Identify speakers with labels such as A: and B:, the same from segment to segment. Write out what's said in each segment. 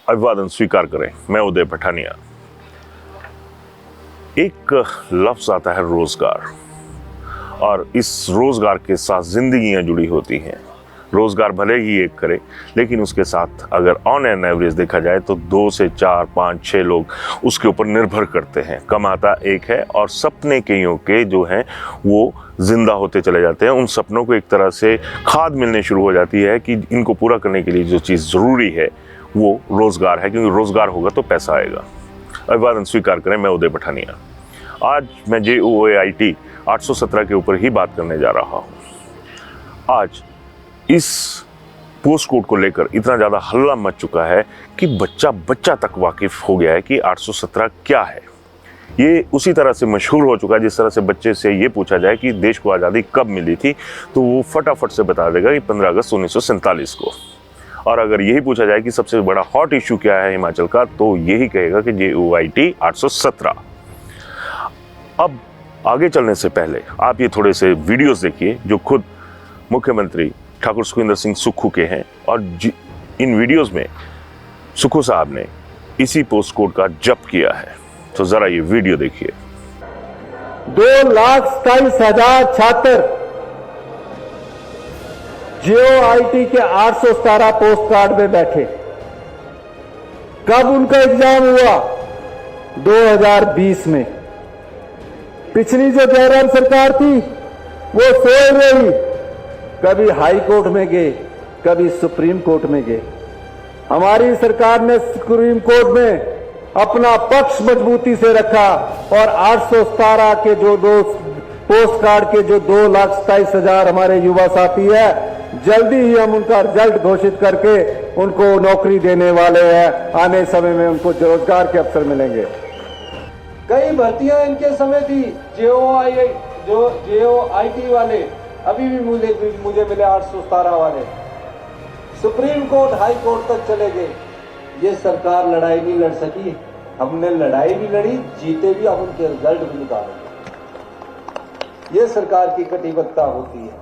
A: अभिवादन स्वीकार करें। मैं उदय पठानिया। एक लफ्ज आता है रोजगार, और इस रोजगार के साथ जिंदगियां जुड़ी होती हैं। रोजगार भले ही एक करे, लेकिन उसके साथ अगर ऑन एन एवरेज देखा जाए तो 2 से 4, 5, 6 लोग उसके ऊपर निर्भर करते हैं। कमाता एक है और सपने कईयों के जो हैं वो जिंदा होते चले जाते हैं। उन सपनों को एक तरह से खाद मिलने शुरू हो जाती है कि इनको पूरा करने के लिए जो चीज़ ज़रूरी है वो रोज़गार है, क्योंकि रोज़गार होगा तो पैसा आएगा। अभिवादन स्वीकार करें। मैं उदय पठानिया। आज मैं JOAIT 817 के ऊपर ही बात करने जा रहा हूँ। आज इस पोस्ट कोड को लेकर इतना ज़्यादा हल्ला मच चुका है कि बच्चा तक वाकिफ हो गया है कि 817 क्या है। ये उसी तरह से मशहूर हो चुका है जिस तरह से बच्चे से ये पूछा जाए कि देश को आज़ादी कब मिली थी तो वो फटाफट से बता देगा कि 15 अगस्त 1947 को। और अगर यही पूछा जाए कि सबसे बड़ा हॉट इशू क्या है हिमाचल का, तो यही कहेगा कि JOAIT 817। अब आगे चलने से पहले आप ये थोड़े से वीडियोस देखिए जो खुद मुख्यमंत्री ठाकुर सुखविंदर सिंह सुक्खू के हैं, और इन वीडियोस में सुक्खू साहब ने इसी पोस्ट कोड का जप किया है। तो जरा ये वीडियो देखिए।
B: 2,27,000 छात्र JOAIT के 817 पोस्ट कार्ड में बैठे। कब उनका एग्जाम हुआ? 2020 में। पिछली जो जयराम सरकार थी वो सोए रही, कभी हाई कोर्ट में गए, कभी सुप्रीम कोर्ट में गए। हमारी सरकार ने सुप्रीम कोर्ट में अपना पक्ष मजबूती से रखा और 817 के जो दो पोस्ट कार्ड के जो 2,27,000 हमारे युवा साथी है, जल्दी ही हम उनका रिजल्ट घोषित करके उनको नौकरी देने वाले हैं। आने समय में उनको रोजगार के अवसर मिलेंगे। कई भर्तियां इनके समय थी। JOAIT वाले अभी भी मुझे मिले 817 वाले। सुप्रीम कोर्ट, हाई कोर्ट तक चले गए। ये सरकार लड़ाई नहीं लड़ सकी। हमने लड़ाई भी लड़ी, जीते भी, अब उनके रिजल्ट भी निकालेंगे। ये सरकार की कटिबद्धता होती है।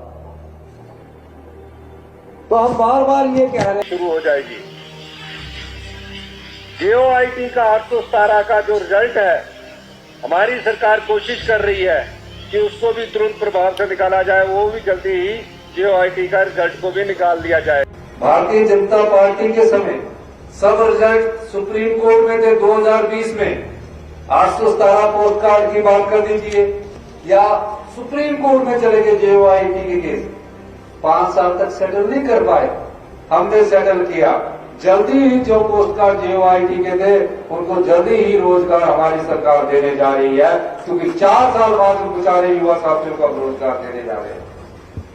B: तो हम बार बार ये कहने शुरू हो जाएगी। JOAIT का 817 का जो रिजल्ट है, हमारी सरकार कोशिश कर रही है कि उसको भी तुरंत प्रभाव से निकाला जाए। वो भी जल्दी ही JOAIT का रिजल्ट को भी निकाल दिया जाए। भारतीय जनता पार्टी के समय सब रिजल्ट सुप्रीम कोर्ट में थे 2020 में। 817 पोस्ट कार्ड की बात कर दीजिए, या सुप्रीम कोर्ट में चले गए JOAIT के केस। 5 साल तक सेटल नहीं कर पाए, हमने सेटल किया। जल्दी ही जो पोस्ट कार्ड JOAIT के थे उनको जल्दी ही रोजगार हमारी सरकार देने जा रही है, क्योंकि 4 साल बाद उन बेचारे युवा साथियों को रोजगार देने जा रहे हैं।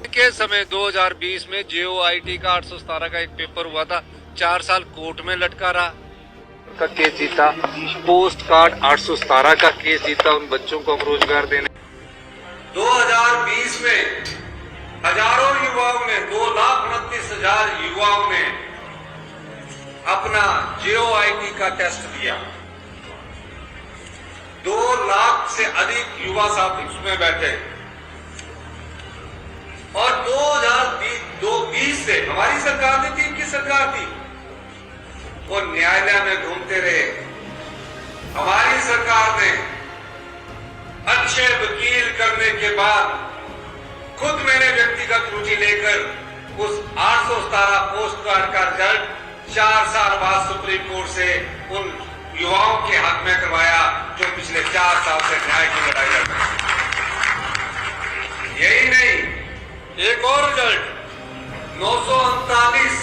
C: के समय 2020 में JOAIT का 817 का एक पेपर हुआ था, 4 साल कोर्ट में लटका रहा। का केस जीता, पोस्ट कार्ड 817 का केस जीता, उन बच्चों को हम रोजगार देने। 2020 में हजारों युवाओं ने, 2,29,000 युवाओं ने अपना JOAIT का टेस्ट दिया। 2 लाख से अधिक युवा साथी उसमें बैठे, और 2020 से हमारी सरकार थी, टीम की सरकार थी, वो न्यायालय में घूमते रहे। हमारी सरकार ने अच्छे वकील करने के बाद खुद मैंने व्यक्तिगत रुचि लेकर उस 817 पोस्ट कार्ड का रिजल्ट 4 साल बाद सुप्रीम कोर्ट से उन युवाओं के हक में करवाया जो पिछले 4 साल से न्याय की लड़ाई लड़ रहे हैं। यही नहीं, एक और रिजल्ट 939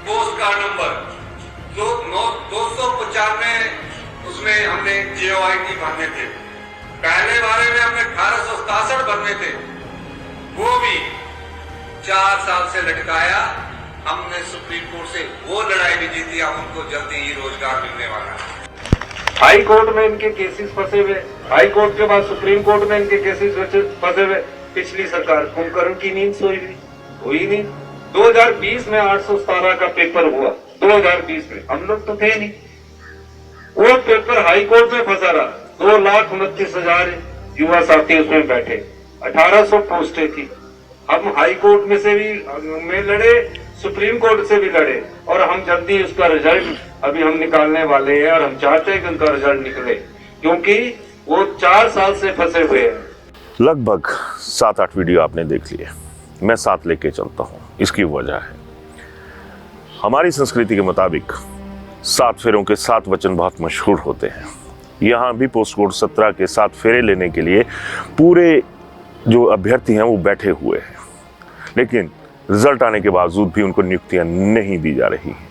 C: पोस्ट कार्ड नंबर, जो 295 उसमें हमने JOAIT भरने थे। पहले बारे में हमने 1867 भरने थे, वो भी 4 साल से लटकाया। हमने सुप्रीम कोर्ट से वो लड़ाई भी जीती, अब उनको जल्दी ही रोजगार मिलने वाला है। हाई कोर्ट में इनके केसेस फंसे हुए, हाई कोर्ट के बाद सुप्रीम कोर्ट में इनके केसेस फंसे हुए। पिछली सरकार कुंभकर्ण की नींद सोई हुई नहीं। 2020 में 817 का पेपर हुआ, 2020 में हम लोग तो थे नहीं। वो पेपर हाई कोर्ट में फंसा रहा। 2,29,000 युवा साथी उसमें बैठे, 1800 पोस्टें थी। हम हाई कोर्ट में से भी में लड़े,
B: सुप्रीम कोर्ट से भी लड़े और हम जल्दी उसका रिजल्ट अभी हम निकालने वाले हैं और हम चाहते हैं कि उनका रिजल्ट निकले, क्योंकि वो 4 साल से फंसे हुए हैं।
A: लगभग 7-8 वीडियो आपने देख लिए, मैं 7 लेके चलता हूँ। इसकी वजह है हमारी संस्कृति के मुताबिक 7 फेरों के 7 वचन बहुत मशहूर होते हैं। यहाँ भी पोस्ट कोड 17 के 7 फेरे लेने के लिए पूरे जो अभ्यर्थी हैं वो बैठे हुए हैं, लेकिन रिजल्ट आने के बावजूद भी उनको नियुक्तियां नहीं दी जा रही हैं।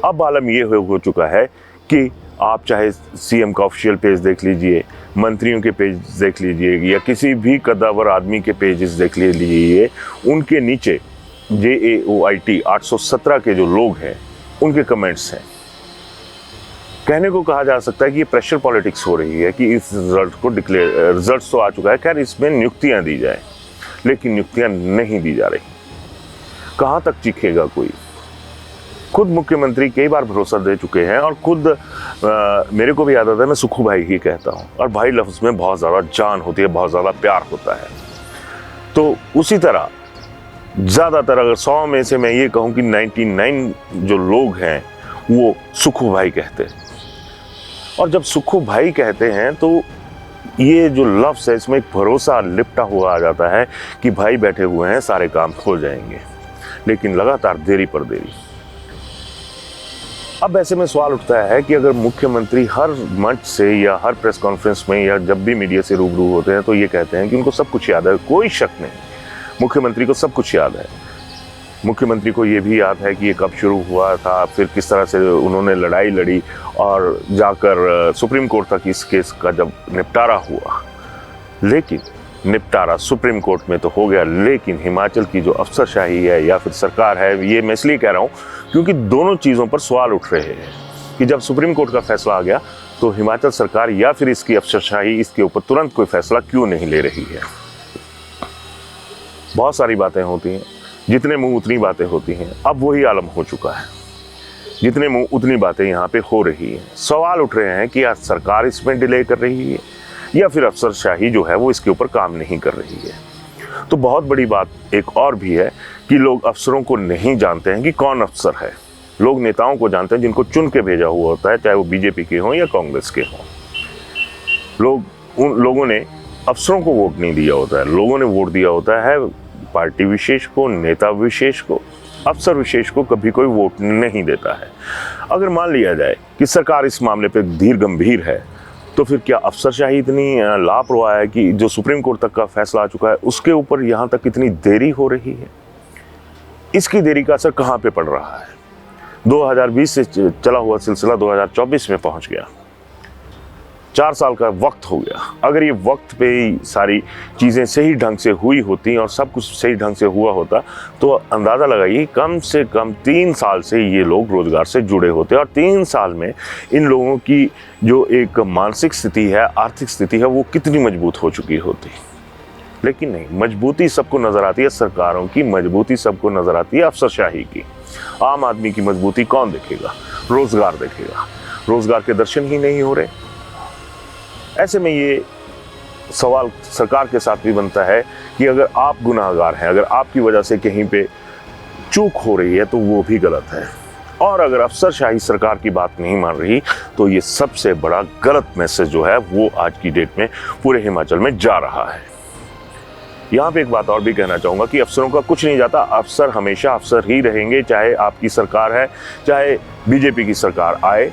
A: अब आलम ये हो चुका है कि आप चाहे सीएम का ऑफिशियल पेज देख लीजिए, मंत्रियों के पेज देख लीजिए, या किसी भी कद्दावर आदमी के पेजेस देख लीजिए, उनके नीचे JAOIT 817 के जो लोग हैं उनके कमेंट्स हैं। कहने को कहा जा सकता है कि ये प्रेशर पॉलिटिक्स हो रही है कि इस रिजल्ट को रिजल्ट तो आ चुका है, खैर इसमें नियुक्तियां दी जाए, लेकिन नियुक्तियां नहीं दी जा रही। कहां तक चीखेगा कोई? खुद मुख्यमंत्री कई बार भरोसा दे चुके हैं और खुद मेरे को भी याद आता है, मैं सुखू भाई ही कहता हूं, और भाई लफ्ज में बहुत ज़्यादा जान होती है, बहुत ज़्यादा प्यार होता है। तो उसी तरह ज़्यादातर अगर 100 में से मैं ये कहूं कि 99 जो लोग हैं वो सुखू भाई कहते हैं। और जब सुखू भाई कहते हैं तो ये जो लफ्ज़ है इसमें एक भरोसा लिपटा हुआ आ जाता है कि भाई बैठे हुए हैं, सारे काम हो जाएंगे, लेकिन लगातार देरी पर देरी। अब ऐसे में सवाल उठता है कि अगर मुख्यमंत्री हर मंच से या हर प्रेस कॉन्फ्रेंस में या जब भी मीडिया से रूबरू होते हैं तो ये कहते हैं कि उनको सब कुछ याद है, कोई शक नहीं, मुख्यमंत्री को सब कुछ याद है। मुख्यमंत्री को ये भी याद है कि ये कब शुरू हुआ था, फिर किस तरह से उन्होंने लड़ाई लड़ी और जाकर सुप्रीम कोर्ट तक इस केस का जब निपटारा हुआ। लेकिन निपटारा सुप्रीम कोर्ट में तो हो गया, लेकिन हिमाचल की जो अफसरशाही है या फिर सरकार है, ये मैं इसलिए कह रहा हूँ क्योंकि दोनों चीज़ों पर सवाल उठ रहे हैं कि जब सुप्रीम कोर्ट का फैसला आ गया तो हिमाचल सरकार या फिर इसकी अफसरशाही इसके ऊपर तुरंत कोई फैसला क्यों नहीं ले रही है। बहुत सारी बातें होती हैं, जितने मुंह उतनी बातें होती हैं। अब वही आलम हो चुका है, जितने मुंह उतनी बातें यहाँ पे हो रही हैं। सवाल उठ रहे हैं कि आज सरकार इसमें डिले कर रही है या फिर अफसरशाही जो है वो इसके ऊपर काम नहीं कर रही है। तो बहुत बड़ी बात एक और भी है कि लोग अफसरों को नहीं जानते हैं कि कौन अफसर है। लोग नेताओं को जानते हैं जिनको चुन के भेजा हुआ होता है, चाहे वो बीजेपी के हों या कांग्रेस के हों। उन लोगों ने अफसरों को वोट नहीं दिया होता है, लोगों ने वोट दिया होता है पार्टी विशेष को, नेता विशेष को। अफसर विशेष को कभी कोई वोट नहीं देता है। अगर मान लिया जाए कि सरकार इस मामले पर धीर गंभीर है तो फिर क्या अफसरशाही इतनी लापरवाह है कि जो सुप्रीम कोर्ट तक का फैसला आ चुका है उसके ऊपर यहाँ तक इतनी देरी हो रही है? इसकी देरी का असर कहाँ पे पड़ रहा है? 2020 से चला हुआ सिलसिला 2024 में पहुँच गया, 4 साल का वक्त हो गया। अगर ये वक्त पे ही सारी चीज़ें सही ढंग से हुई होती और सब कुछ सही ढंग से हुआ होता तो अंदाज़ा लगाइए कम से कम 3 साल से ये लोग रोज़गार से जुड़े होते और 3 साल में इन लोगों की जो एक मानसिक स्थिति है, आर्थिक स्थिति है, वो कितनी मजबूत हो चुकी होती। लेकिन नहीं, मजबूती सबको नज़र आती है सरकारों की, मजबूती सबको नज़र आती है अफसरशाही की। आम आदमी की मजबूती कौन देखेगा? रोज़गार देखेगा। रोज़गार के दर्शन ही नहीं हो रहे। ऐसे में ये सवाल सरकार के साथ भी बनता है कि अगर आप गुनाहगार हैं, अगर आपकी वजह से कहीं पे चूक हो रही है तो वो भी गलत है, और अगर अफसरशाही सरकार की बात नहीं मान रही तो ये सबसे बड़ा गलत मैसेज जो है वो आज की डेट में पूरे हिमाचल में जा रहा है। यहाँ पे एक बात और भी कहना चाहूँगा कि अफसरों का कुछ नहीं जाता, अफसर हमेशा अफसर ही रहेंगे, चाहे आपकी सरकार है, चाहे बीजेपी की सरकार आए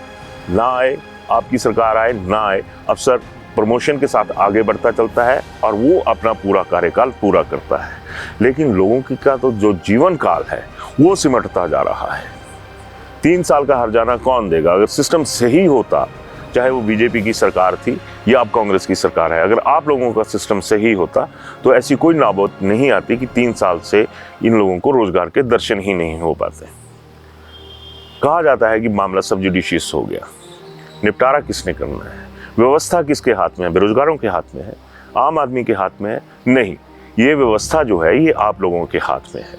A: ना आए, आपकी सरकार आए ना आए, अफसर प्रमोशन के साथ आगे बढ़ता चलता है और वो अपना पूरा कार्यकाल पूरा करता है। लेकिन लोगों की का तो जो जीवन काल है वो सिमटता जा रहा है। 3 साल का हर्जाना कौन देगा? अगर सिस्टम सही होता, चाहे वो बीजेपी की सरकार थी या अब कांग्रेस की सरकार है, अगर आप लोगों का सिस्टम सही होता तो ऐसी कोई नौबत नहीं आती कि 3 साल से इन लोगों को रोजगार के दर्शन ही नहीं हो पाते। कहा जाता है कि मामला सब जुडिशियस हो गया, निपटारा किसने करना है, व्यवस्था किसके हाथ में है? बेरोजगारों के हाथ में है, आम आदमी के हाथ में है? नहीं, ये व्यवस्था जो है ये आप लोगों के हाथ में है,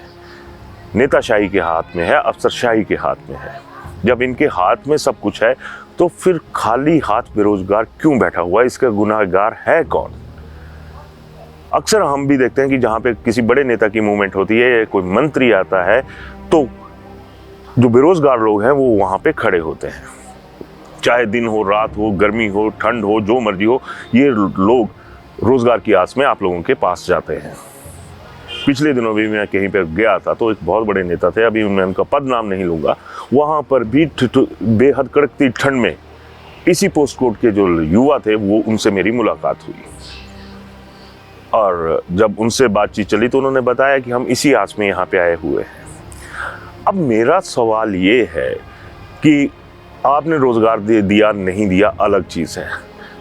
A: नेताशाही के हाथ में है, अफसरशाही के हाथ में है। जब इनके हाथ में सब कुछ है तो फिर खाली हाथ बेरोजगार क्यों बैठा हुआ है? इसका गुनाहगार है कौन? अक्सर हम भी देखते हैं कि जहाँ पे किसी बड़े नेता की मूवमेंट होती है, कोई मंत्री आता है, तो जो बेरोजगार लोग हैं वो वहाँ पे खड़े होते हैं, चाहे दिन हो, रात हो, गर्मी हो, ठंड हो, जो मर्जी हो, ये लोग रोजगार की आस में आप लोगों के पास जाते हैं। पिछले दिनों भी मैं कहीं पर गया था तो एक बहुत बड़े नेता थे, अभी मैं उनका पद नाम नहीं लूँगा, वहाँ पर भी बेहद कड़कती ठंड में इसी पोस्ट कोड के जो युवा थे वो उनसे मेरी मुलाकात हुई, और जब उनसे बातचीत चली तो उन्होंने बताया कि हम इसी आस में यहाँ पे आए हुए हैं। अब मेरा सवाल ये है कि आपने रोजगार दिया नहीं दिया अलग चीज़ है,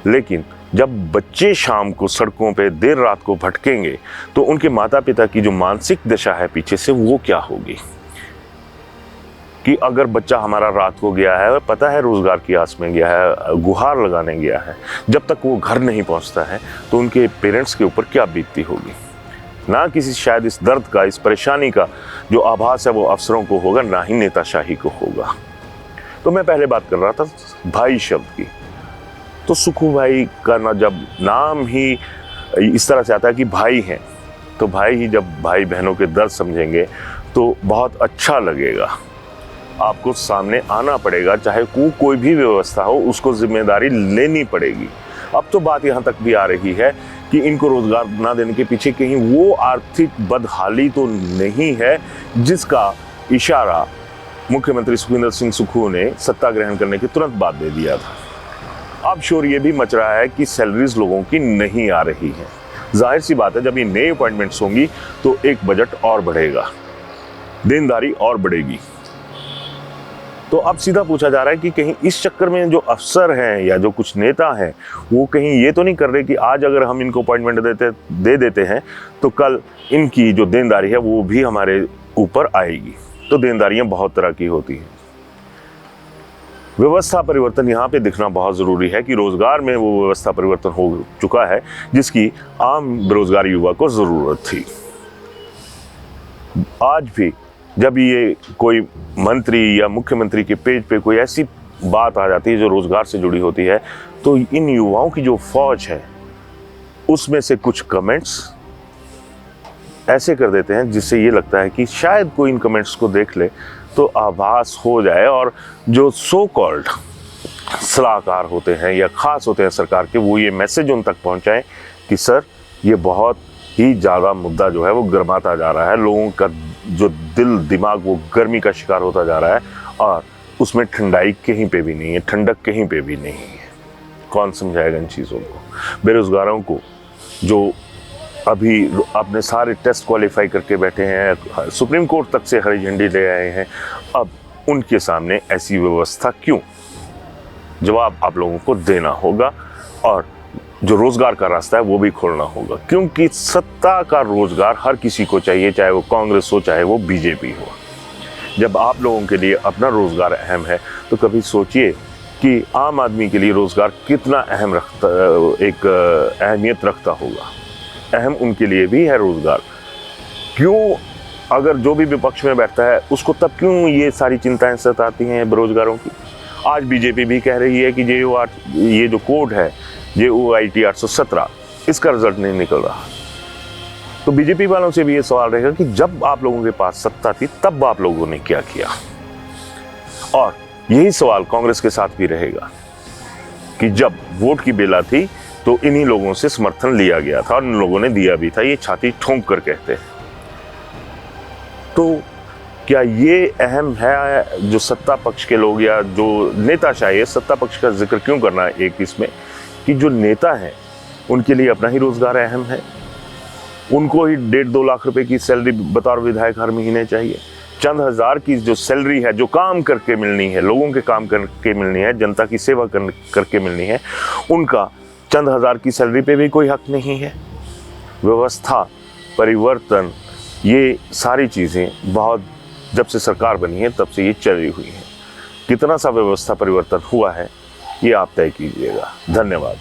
A: लेकिन जब बच्चे शाम को सड़कों पे देर रात को भटकेंगे तो उनके माता पिता की जो मानसिक दशा है पीछे से वो क्या होगी। कि अगर बच्चा हमारा रात को गया है, पता है रोजगार की आस में गया है, गुहार लगाने गया है, जब तक वो घर नहीं पहुंचता है तो उनके पेरेंट्स के ऊपर क्या बीतती होगी। ना किसी शायद इस दर्द का, इस परेशानी का जो आभास है वो अफसरों को होगा, ना ही नेताशाही को होगा। तो मैं पहले बात कर रहा था भाई शब्द की, तो सुखू भाई का ना जब नाम ही इस तरह से आता है कि भाई हैं, तो भाई ही जब भाई बहनों के दर्द समझेंगे तो बहुत अच्छा लगेगा। आपको सामने आना पड़ेगा, चाहे कोई भी व्यवस्था हो, उसको जिम्मेदारी लेनी पड़ेगी। अब तो बात यहाँ तक भी आ रही है कि इनको रोजगार ना देने के पीछे कहीं वो आर्थिक बदहाली तो नहीं है जिसका इशारा मुख्यमंत्री सुखविंदर सिंह सुक्खू ने सत्ता ग्रहण करने के तुरंत बाद दे दिया था। अब शोर ये भी मच रहा है कि सैलरीज लोगों की नहीं आ रही है। जाहिर सी बात है, जब ये नई अपॉइंटमेंट्स होंगी तो एक बजट और बढ़ेगा, देनदारी और बढ़ेगी। तो अब सीधा पूछा जा रहा है कि कहीं इस चक्कर में जो अफसर हैं या जो कुछ नेता हैं वो कहीं ये तो नहीं कर रहे कि आज अगर हम इनको अपॉइंटमेंट दे देते हैं तो कल इनकी जो देनदारी है वो भी हमारे ऊपर आएगी। तो देनदारियां बहुत तरह की होती हैं। व्यवस्था परिवर्तन यहाँ पे दिखना बहुत ज़रूरी है कि रोज़गार में वो व्यवस्था परिवर्तन हो चुका है जिसकी आम बेरोजगार युवा को ज़रूरत थी। आज भी जब ये कोई मंत्री या मुख्यमंत्री के पेज पे कोई ऐसी बात आ जाती है जो रोज़गार से जुड़ी होती है, तो इन युवाओं की जो फौज है उसमें से कुछ कमेंट्स ऐसे कर देते हैं जिससे ये लगता है कि शायद कोई इन कमेंट्स को देख ले तो आभास हो जाए, और जो सो कॉल्ड सलाहकार होते हैं या ख़ास होते हैं सरकार के, वो ये मैसेज उन तक पहुंचाएं कि सर ये बहुत ही ज़्यादा मुद्दा जो है वो गर्माता जा रहा है, लोगों का जो दिल दिमाग वो गर्मी का शिकार होता जा रहा है और उसमें ठंडाई कहीं पे भी नहीं है, ठंडक कहीं पे भी नहीं है। कौन समझाएगा इन चीज़ों को। बेरोज़गारों को जो अभी अपने सारे टेस्ट क्वालिफाई करके बैठे हैं, सुप्रीम कोर्ट तक से हरी झंडी ले आए हैं, अब उनके सामने ऐसी व्यवस्था क्यों? जवाब आप लोगों को देना होगा और जो रोज़गार का रास्ता है वो भी खोलना होगा, क्योंकि सत्ता का रोज़गार हर किसी को चाहिए, चाहे वो कांग्रेस हो चाहे वो बीजेपी हो। जब आप लोगों के लिए अपना रोज़गार अहम है तो कभी सोचिए कि आम आदमी के लिए रोज़गार कितना अहमियत रखता होगा। अहम उनके लिए भी है रोज़गार। क्यों, अगर जो भी विपक्ष में बैठता है उसको तब क्यों ये सारी चिंताएं सताती हैं बेरोजगारों की? आज बीजेपी भी कह रही है कि ये जो कोड है JOIT 817 इसका रिजल्ट नहीं निकल रहा। तो बीजेपी वालों से भी ये सवाल रहेगा कि जब आप लोगों के पास सत्ता थी तब आप लोगों ने क्या किया, और यही सवाल कांग्रेस के साथ भी रहेगा कि जब वोट की बेला थी तो इन्हीं लोगों से समर्थन लिया गया था और इन लोगों ने दिया भी था, ये छाती ठोंक कर कहते हैं। तो क्या ये अहम है जो सत्ता पक्ष के लोग या जो नेताशाही है, सत्ता पक्ष का जिक्र क्यों करना है एक इसमें, कि जो नेता हैं उनके लिए अपना ही रोजगार अहम है, उनको ही 1.5-2 लाख रुपए की सैलरी बतौर विधायक हर महीने चाहिए। चंद हज़ार की जो सैलरी है, जो काम करके मिलनी है, लोगों के काम करके मिलनी है, जनता की सेवा करके मिलनी है, उनका चंद हज़ार की सैलरी पे भी कोई हक नहीं है। व्यवस्था परिवर्तन, ये सारी चीज़ें बहुत जब से सरकार बनी है तब से ये चली हुई हैं। कितना सा व्यवस्था परिवर्तन हुआ है ये आप तय कीजिएगा। धन्यवाद।